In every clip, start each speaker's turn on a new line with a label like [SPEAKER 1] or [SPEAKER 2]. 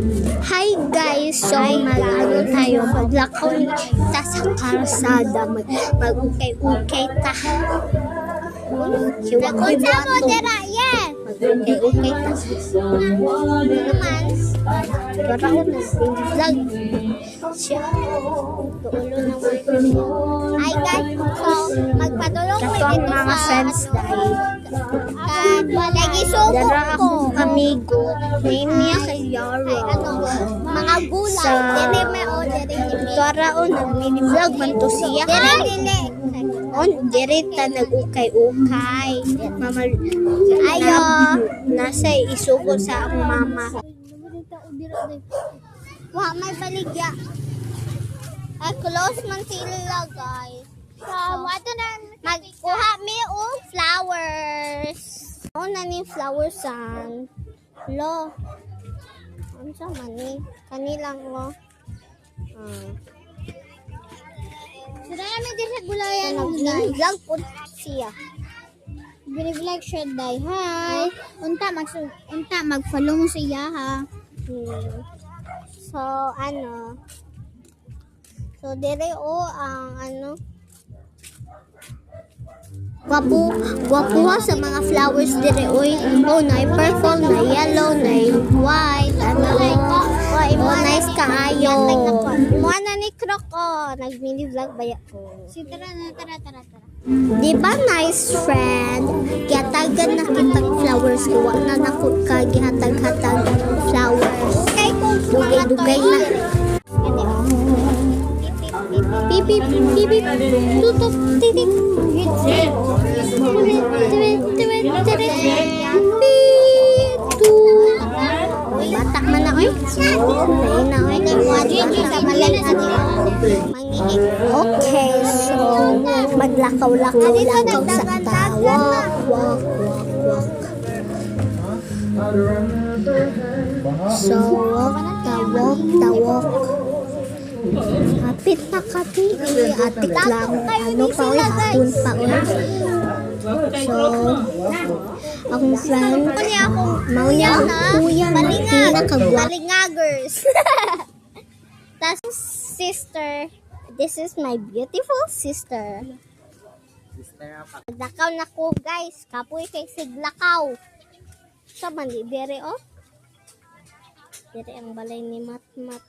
[SPEAKER 1] Hi guys! So mag-ano tayo, maglakaw ta sa karsada, mag-ukay-ukay ta. Lakon sa mo, dira, yes! Mag-ukay-ukay ta. Naman, paraon na vlog. Siya, tuulo naman. Hi guys! So, magpadulong ko dito
[SPEAKER 2] mga friends dahil
[SPEAKER 1] nag-isuko
[SPEAKER 2] dara
[SPEAKER 1] ko.
[SPEAKER 2] akong amigo name niya kay Yara
[SPEAKER 1] Mga gulay.
[SPEAKER 2] Sa-
[SPEAKER 1] Dere may o, dere hindi.
[SPEAKER 2] Tara o nag-mini vlog man to siya
[SPEAKER 1] Dere dili.
[SPEAKER 2] on direta nag-ukay-ukay mama
[SPEAKER 1] Ayo.
[SPEAKER 2] nasa isuko sa akong mama.
[SPEAKER 1] Wa may baligya. Ay, close man sila guys. So, ato na magkuha mi og flowers. O na ni flowers san. Lo. Ano sa mani? Kanilang lo. Sira namin din sa gulayan guys. Vlog po siya. Binivlog siya day. Hi. Unta mag-follow mo siya ha. So ano? So dire o ang ano? Gwapo sa mga flowers dire oy. Oh, na purple, na yellow, na white, ano. Oh, nice kaayo. Mo na ni Kroko, nag-mini vlog ba ko. Si tara. Di ba nice friend? Gihatagan na kitag flowers ko. Wa na nako ka gihatag-hatag flowers. Okay, dugay-dugay na. Pipip, pipip, tutup, titik. Batak man na oy. Ay na oy. Sa malay okay, so maglakaw-lakaw sa tawa. Wak. So, tawak. Kapit na kapit. Atik lang. Ano pa oy, hapon pa oy. So, akong friend, maunya akong kuya na pinakagwap. Balingagers. Tas sister, this is my beautiful sister. Lakaw na ko guys, kapoy kay siglakaw. Sa bandi dere oh. Dere ang balay ni Matmat.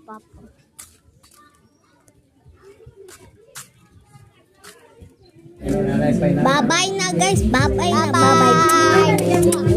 [SPEAKER 1] Papa. Bye-bye na guys. Bye-bye na. Bye-bye.